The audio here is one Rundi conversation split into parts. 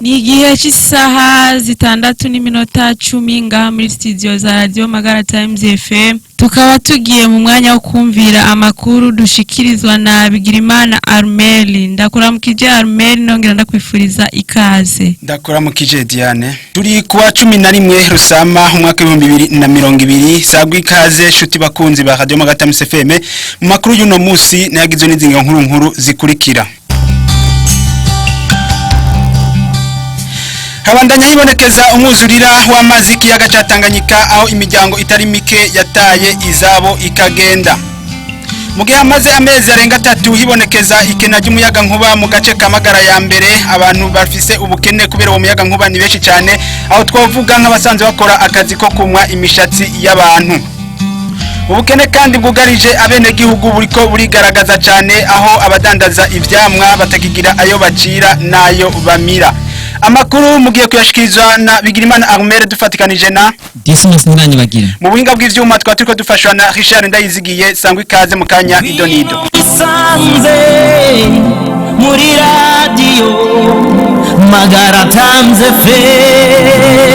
Ni igihe cy'isaha zitandatu n'iminota 10 ngaha muri studio za Radio Magara Times FM. Tukaba tugiye mu mwanya wo kumvira amakuru dushikirizwa na Bigirimana Armel. Ndakuramukije Armel, nongera ndakwifuriza ikaze. Ndakuramukije Diane. Turi kuwa 11 Rusama umwaka wa 2020 sagwa ikaze shuti bakunzi ba Radio Magara Times FM. Mu makuru y'uno munsi nayagizwe n'izinga nkuru zikurikira. Habandanya hibonekeza umwuzurira w'amazi kiyaga ca Tanganyika aho imiryango itari mike yataye izabo ikagenda. Mugihe amaze amezi arenga 3 hibonekeza ikena ry'umuyaga nkuba mu gace kamagara ya mbere, abantu bafise ubukene kubera uwo muyaga nkuba ni benshi cyane, aho twavuga nk'abasanzwe bakora akazi ko kumwa imishatsi y'abantu. Ubukene kandi bwugarije abene gihugu buriko burigaragaza cyane, aho abadandaza ivyamwa batakigira ayo bacira nayo bamira. Amakuru mugiye kuyashikirizwa na Bigirimana Armel dufatikanije na Dismas Ndanyi bagira. Mu buhinga bw'ivyuma turiko dufashwa na Richard Ndayizigiye, sangwa ikaze mu kanya idonido. Muri radio Magara Times FM.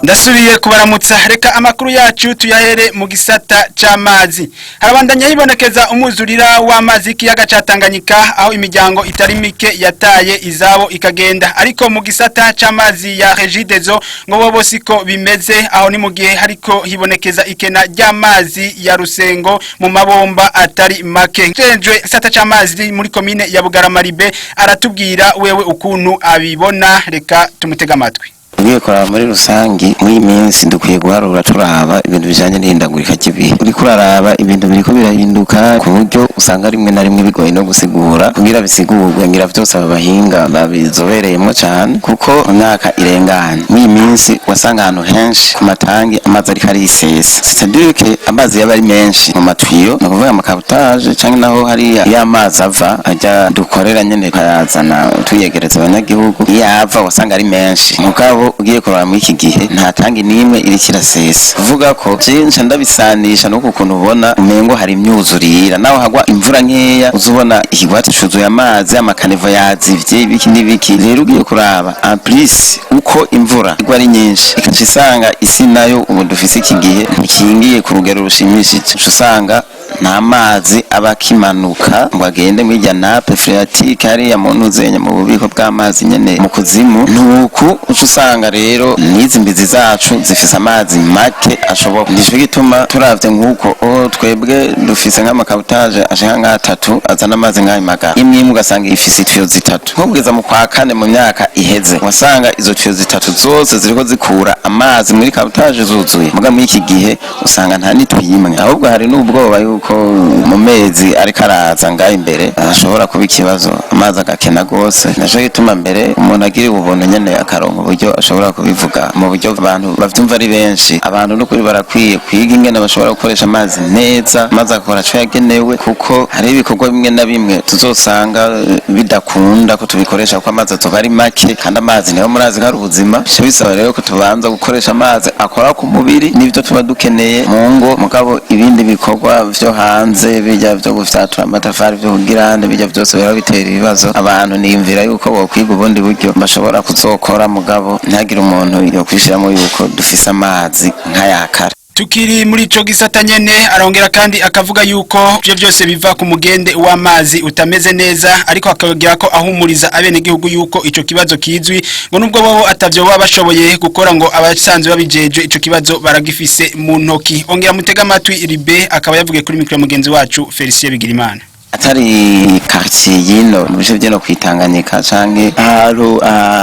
Ndasubiye kubaramutsa, reka amakuru yacu tuyahere mu gisata c'amazi. Harabandanya hibonekeza umwuzurira w'amazi kiyaga ca Tanganyika aho imiryango itari mike yataye izabo ikagenda, ariko mu gisata c'amazi ya Regideso ngo bobo siko bimeze, aho ni mu gihe hariko hibonekeza ikena ry'amazi ya Rusengo mu mabomba atari make. Chenjwe gisata c'amazi muri komine ya Bugaramaribe aratubwira wewe ukuntu abibona, reka tumutega amatwi. Ugiye kora muri rusangi muri minsi dukwiye guharura turaba ibintu bijanye n'ihindagurika ry'ibihe. Uri kuraraba ibintu biriko birahinduka ku buryo usanga rimwe na rimwe bigoye no gusigura kugira bisigurwe, ngira vyose abahinga babizobereyemo cyane kuko umwaka irenganye. Muri minsi wasanga ahantu henshi ku matangi amazi ariko ari isesa. C'est-à-dire que amazi yaba ari menshi mu matwiyo, no kuvuga amakabutage canke naho hari y'amazi ava ajya dukorera nyene kayazana tuyegereza abanyagihugu. Yava wasanga ari menshi. Mugabo ugiye kuraba muri iki gihe nta tangi nimwe iri kirasesa. Kuvuga ko byinshi ndabisanisha no kukuntu ubona umengo hari imyuzurira, naho hagwa imvura nkeya uzubona ikigwati cuzuye amazi, amakanevo yazivye ibiki n'ibiki. Rero ugiye kuraba en plus uko imvura igwa ari nyinshi ikacisanga isi nayo ubu dufise iki gihe ntikingiye ku rugero rushimishije. Usanga nta mazi abakimanuka ngo agende mw'ijya nape phréatique hari ya muntu zenya mu bubiko bw'amazi nyene mu kuzimu. Nuko usanga rero nizi mbizi zacu zifise amazi make ashoboka. Nico gituma turavye nkuko twebwe dufise nk'amakabutage ashaka nka 3 azana amazi nk'ayo magara. Imwe ugasanga ifise itwiyo zitatu. Nk'ubwiza mu kwa kane mu myaka iheze wasanga izo twiyo zitatu zose ziriko zikura amazi muri kabutage zuzuye. Muga muri iki gihe usanga nta nitwimwe, ahubwo hari n'ubwoba yuko mu mezi ariko araza ngaho imbere ashobora kuba ikibazo amazi agakena gose. Nico gituma mbere umuntu agira ubuntu nyene akaronka uburyo ashobora kubivuga mu buryo abantu bavyumva ari benshi. Abantu n'ukuri barakwiye kwiga ingene bashobora gukoresha amazi neza, maze akora cyo yagenewe, kuko hari ibikorwa bimwe na bimwe tuzosanga bidakunda ko tubikoresha kuko amazi atoba ari make, kandi amazi niyo murazi ari ubuzima. Cyo bisaba rero ko tubanza gukoresha amazi akora ku mubiri n'ibyo tuba dukeneye mu ngo. Mugabo ibindi bikorwa vyo hanze bijya vyo gufyatura amatafari vyo kugirane bijya byose bira bitera ibibazo. Abantu niyumvira yuko bo kwiga ubundi buryo bashobora kuzokora, mugabo ntagire umuntu yo kwishiramo yuko dufise amazi nk'ayakara. Tukiri muri ico gisata nyene arongera kandi akavuga yuko ivyo byose biva ku mugende w'amazi utameze neza, ariko akagira ko ahumuriza abene gihugu yuko ico kibazo kizwi ngo nubwo bobo atavyo baba bashoboye gukora ngo abasanzwe babijeje ico kibazo baragifise mu ntoki. Ongera mutega amatwi Ribe akaba yavugiye kuri mikro mugenzi wacu Felicien Bigirimana. Atari quartier yino nubije byeno kwitanganyika canke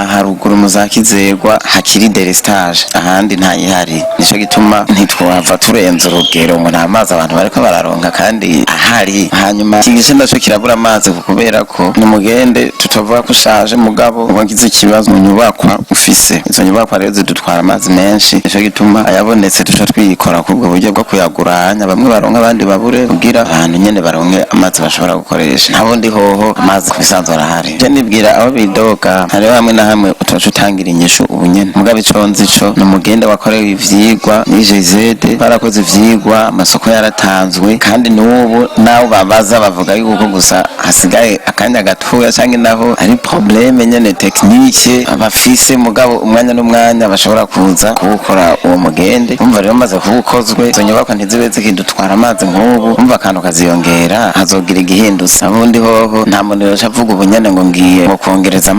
haruguru muzakizegwa hakiri delestage ahandi nta yihari. Nico gituma ntitwava turenze urugero ngo nta mazi abantu bariko bararonka kandi ahari. Hanyuma kigishe ndaco kirabura amazi kubera ko n'umugende tutovuga ko ushaje, mugabo wagize ikibazo mu nyubakwa ufise. Izo nyubakwa rero zidutwara amazi menshi. Nico gituma ayabonetse tuca twikora kubwo buryo bwo kuyaguranya, bamwe baronka abandi babure kugira abantu nyene baronke amazi bashobora gukoresha. Ntabundi hoho amazi kubisanzwe arahari. Je nibwira aho bidoga hari hamwe na hamwe utoca utangira inyishu ubunyene mugabe iconzi ico ni umugende wakorewe ivyigwa ni GZ barakoze ivyigwa amasoko yaratanzwe kandi n'ubu nawe babaza bavuga yuko gusa hasigaye akanya gatoya canke naho ari probleme nyene technique abafise mugabo umwanya n'umwanya bashobora kuza kuwukora uwo mugende umva rero maze kuwukozwe izo nyubakwa ntizibe zikidutwara amazi nk'ubu umva akantu kaziyongera hazogira igihindutse abundi hoho nta muntu avuga ubunyene ngo ngiye mu kongereza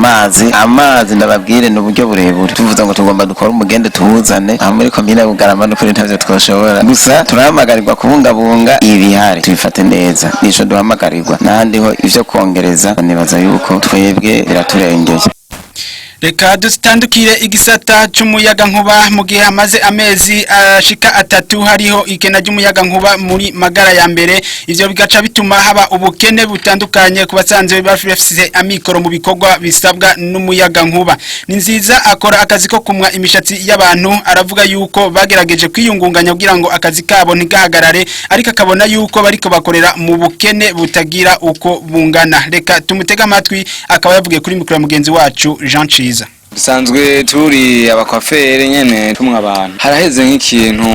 amazi ndababwire ni uburyo burebure tuvuze ngo tugomba dukora umugende tuwuzane aho muri komine Bugarama n'ukuri ntavyo twoshobora gusa turahamagarirwa kubungabunga ibihari tubifate neza nico duhamagarirwa n'ahandi ho ivyo kongereza nibaza yuko twebwe biraturengeye. Reka dutandukire igisata cy'umuyaga nkuba mu gihe hamaze amezi ashika 3 hariho ikena ry'umuyaga nkuba muri Magara ya mbere ivyo bigaca bituma haba ubukene butandukanye ku basanzwe bafise amikoro mu bikorwa bisabwa n'umuyaga nkuba. Ni nziza akora akazi ko kumwa imishatsi y'abantu aravuga yuko bagerageje kwiyungunganya kugira ngo akazi kabo ntigahagarare ariko akabona yuko bariko bakorera mu bukene butagira uko bungana. Reka tumutega amatwi akaba yavugiye kuri mikoro mugenzi wacu Jean Chiza. Dusanzwe turi abakwafere nyene tumwe abantu haraheze nk'ikintu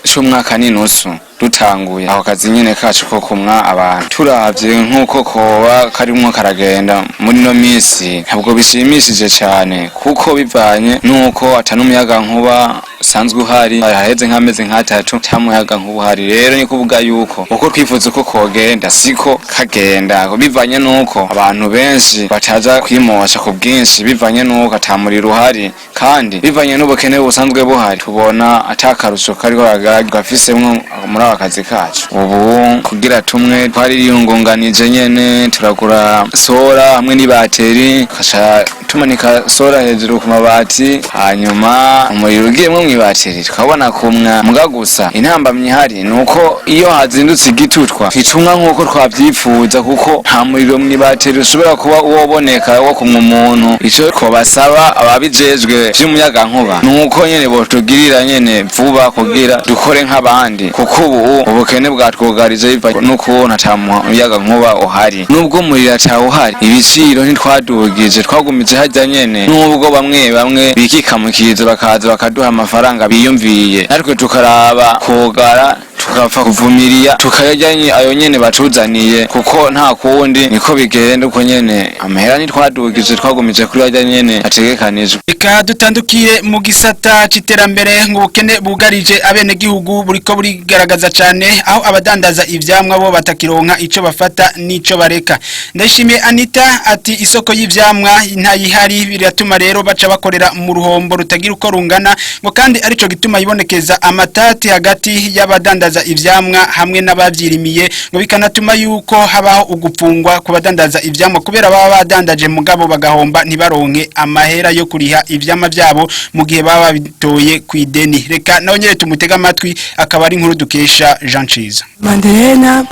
c'umwaka n'inusu dutanguye aho kazi nyene kacu ko kumwa abantu turavye nkuko koba karimwo karagenda muri no misi ntabwo bishimishije cyane kuko bivanye nuko atanumuyaga nkuba sanzwe uhari haheze nk'amezi nk'atatu tamuyaga nkuba hari rero ni kuvuga yuko uko twifuza uko kogenda siko kagenda bivanye nuko abantu benshi bataza kwimosha ku bwinshi bivanye nuko atamuriro uhari kandi bivanye n'ubukene busanzwe buhari tubona atakarusho kariko gafisemo muri akazi kacu ubu kugira tumwe twari yungunganije nyene turakura sora hamwe n'ibateri kasha tumanika sora hejuru ku mabati hanyuma umuriro ugiyemwe mw'ibateri tukabona kumwa muga gusa intambamye hari nuko iyo hazindutse igitutwa ticumwa nkuko twavyifuza kuko nta muriro mw'ibateri ushobora kuba uwoboneka wo kumwa umuntu ico ko basaba ababijejwe vy'umuyaga nkuba nuko nyene botugirira nyene vuba kugira dukore nk'abandi kuko ubukene bwatwogarije biva nuko ntamuyaga nkuba uhari nubwo umuriro atawuhari ibiciro ntitwadugije twagumije hajya nyene nubwo bamwe bikikamukiza bakaza bakaduha amafaranga biyumviye ariko tukaraba kugara tukapfa kuvumiriya tukayajyanye ayo nyene batuzaniye kuko nta kundi niko bigenda uko nyene amahera ntitwadugije twagumije kuri ajya nyene ategekanijwe. Reka dutandukire mu gisata c'iterambere ng'ubukene bugarije abene gihugu buriko burigaragaza cyane aho abadandaza ivyamwa bo batakironka ico bafata nico bareka. Ndashimiye Anita ati isoko y'ivyamwa ntayihari biratuma rero baca bakorera mu ruhombo rutagira uko rungana ngo kandi arico gituma yibonekeza amatati hagati y'abadandaza ivyamwa hamwe n'abavyirimiye ngo bikanatuma yuko habaho ugupfungwa ku badandaza ivyamwa kubera baba badandaje mugabo bagahomba ntibaronke amahera yo kuriha ivyamwa vyabo mu gihe baba bitoye kwideni. Reka naho nyere tumutega amatwi akaba ari inkuru dukesha Jean Chiza. Manderena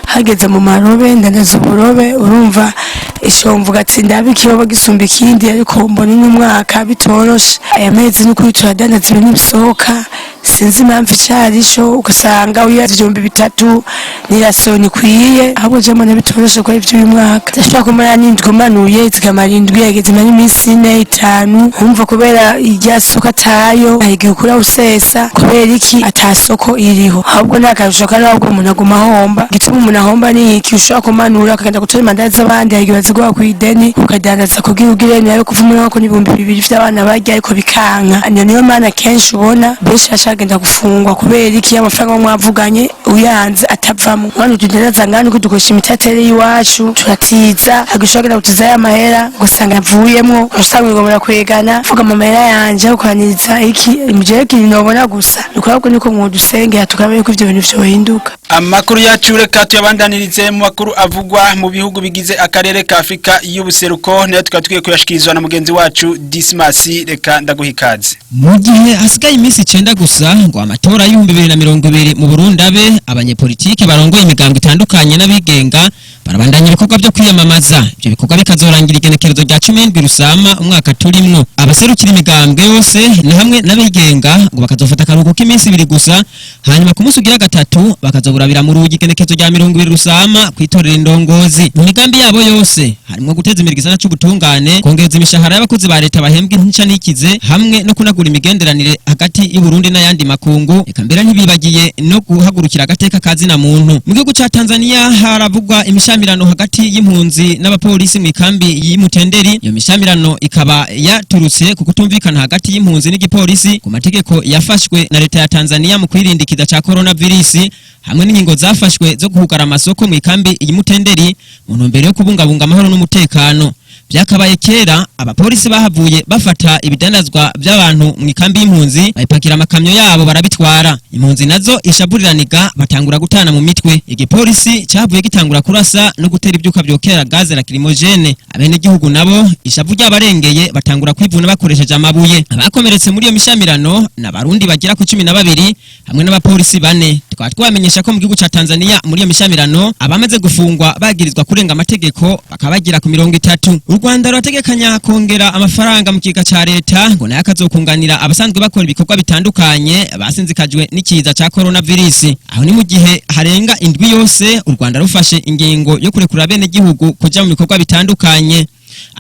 hageze mu marobe ndandaza uburobe urumva ishomvuga ati ndabe ikibobo gisumba ikindi ariko mbona n'umwaka bitoroshe aya mezi n'ukuri turadandaza ibintu bisohoka sinzi impamvu icarisho ugasanga uyaza 3,000 nirasoni kwiye ahubwo je mbona bitoroshe ko ivyo uyu mwaka ndashaka kumara n'indwi manuye zikamara indwi yageze mani imisi 4-5 umva kubera irya soko atayo ahigiye kura usesa kubera iki atasoko iriho ahubwo nakarusho kandi ahubwo umuntu aguma ahomba gituma umuntu ahomba ni iki ushaka kumanura akagenda gutora mandazi abandi ahigiye bazigwa ku ideni ukadandaza kugira ugire nayo kuvumura ko n'ibihumbi 2 vy'abana barya ariko bikanka niyo mana kenshi ubona benshi ashagenda gufungwa kubera iki amafaranga mwavuganye uyanze atavamo mwana tudendaza ngani ko dukoresha imitatere y'iwacu turatiza agushaka gutiza ya mahera gusanga yavuyemo usanga ngomera kwegana vuga amahera yanje ukaniriza iki imjeki nobona gusa nuko niko mwodusenge tukabaye ko ivyo bintu vyo hinduka. Amakuru yacu reka tuyabandanirize mu makuru avugwa mu bihugu bigize akarere ka Afrika y'ubuseruko nayo tukatwiye kuyashikirizwa na mugenzi wacu Dismas. Reka ndaguhikaze. Mu gihe hasigaye iminsi 9 gusa ngo amatora y'ibihumbi 2020 mu Burundi abe abanyepolitike barongoye imigambo itandukanye n'abigenga barabandanya ibikorwa byo kwiyamamaza. Ibyo bikorwa bikazorangira igenekerezo rya 17 Rusama umwaka turimwo. Abaserukira imigambwe yose ni hamwe n'abigenga ngo bakazofata akaruhuko k'iminsi 2 gusa hanyuma ku munsi ugira gatatu bakazoburabira mu rugi igenekezo rya 20 rusama kwitorera indongozi. Mu migambi yabo yose harimo guteza imbere igisata c'ubutungane, kongereza imishahara y'abakozi ba leta bahembwa intica nikize, hamwe no kunagura imigenderanire hagati y'u Burundi n'ayandi makungu. Eka mbere ntibibagiye no guhagurukira agateka kazina muntu. Mu gihugu ca Tanzania haravugwa imishamirano hagati y'impunzi n'abapolisi mu ikambi y'Imutenderi. Iyo mishamirano ikaba yaturutse ku kutumvikana hagati y'impunzi n'igipolisi ku mategeko yafashwe na leta ya Tanzania mu kwirindikiza ca coronavirus, hamwe n'ingingo zafashwe zo guhugara amasoko mu ikambi y'Imutenderi mu ntumbero yo kubungabunga amahoro n'umutekano. Byakabaye kera abapolisi bahavuye bafata ibidandazwa by'abantu mu ikambi y'impunzi bayipakira amakamyo yabo barabitwara. Impunzi nazo ishaburiraniga batangura gutana mu mitwe. Igipolisi cyavuye gitangura kurasa no gutera ibyuka byokera gaze la crimogene. Abene gihugu nabo ishavu ry'abarengeye batangura kwivuna bakoresheje amabuye. Abakomeretse muri iyo mishamirano n'abarundi bagera ku 12 hamwe n'abapolisi 4. Tukaba twamenyesha ko mu gihugu ca Tanzania muri iyo mishamirano abamaze gufungwa bagirizwa kurenga amategeko bakabagira ku 30. Rwanda rurategekanya kongera amafaranga mu kiga ca leta ngo nayo akazokunganira abasanzwe bakora ibikorwa bitandukanye basinzikajwe n'ikiza ca coronavirus. Aho ni mu gihe harenga indwi yose u Rwanda rufashe ingingo yo kurekura bene gihugu kuja mu bikorwa bitandukanye.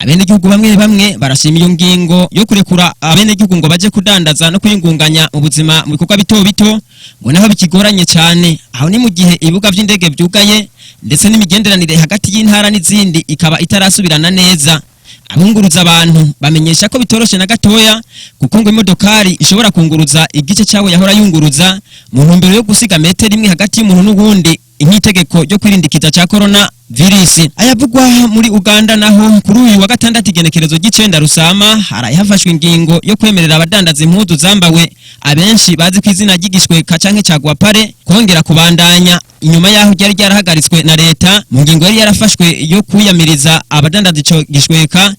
Abene gihugu bamwe barashima iyo ngingo yo kurekura abene gihugu ngo baje kudandaza no kwingunganya mu buzima mu bikorwa bito ngo naho bikigoranye cyane. Aho ni mu gihe ibibuga vy'indege byugaye ndetse n'imigenderanire hagati y'intara n'izindi ikaba itarasubirana neza. Abunguruza abantu bamenyesha ko bitoroshe na gatoya kuko ngo imodokari ishobora kunguruza igice cyawe yahora yunguruza mu ntumbero yo gusiga metero imwe hagati y'umuntu n'ubundi, inkitegeko ryo kwirindikiza ca corona virus. Ayavugwa muri Uganda naho kuri uyu wa gatandatu igenekerezo ry'icenda rusama harayafashwe ingingo yo kwemerera abadandaza impuzu zambawe abenshi bazi kwizina ry'igishweka canke cagwapare kongera kubandanya inyuma yaho ryari ryarahagaritswe na leta. Mu ngingo yari yarafashwe yo kuyamiriza abadandaza ico gishweka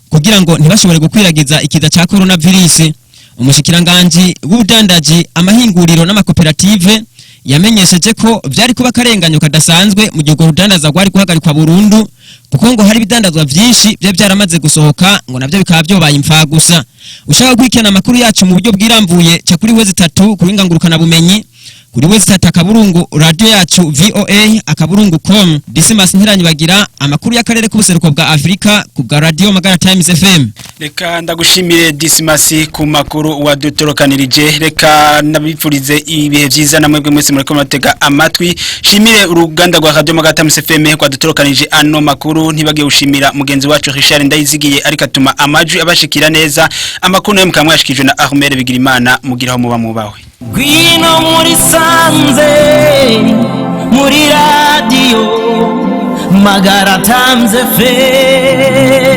kugira ngo ntibashobore gukwiragiza ikiza ca coronavirus. Umushikiranganje w'ubudandaji, amahinguriro n'amakoperative yamenyesheje ko byari kuba karenganyo kadasanzwe mu gihe urudandaza rwari guhagarikwa burundu kuko ngo hari bidandazwa byinshi bye byaramaze gusohoka ngo navyo bikaba byobaye imfa gusa. Ushaka kwikena amakuru yacu mu buryo bwirambuye ca kuri wezi 3 kuringangurukana bumenyi kuri wezi 3 akaburungu radio yacu VOA akaburungu.com. Dismas Ntiranyi bagira amakuru y'akarere k'ubuseruko bwa Afrika ku bwa Radio Magara Times FM. Reka ndagushimire Dismas ku makuru wadutorokanirije. Reka nabipfurize ibihe byiza na mwebwe mwese muri komatega amatwi. Shimire uruganda rwa Radio Magara Times FM kwa dutorokanirije ano makuru. Ntibagiye ushimira mugenzi wacu Richard Ndayizigiye ariko atuma amajwi abashikira neza. Amakuru yo mukamwashikijwe na Ahmed Bigirimana mugiraho muba mubawe. Gwino muri sanze muri radio Magara Times FM.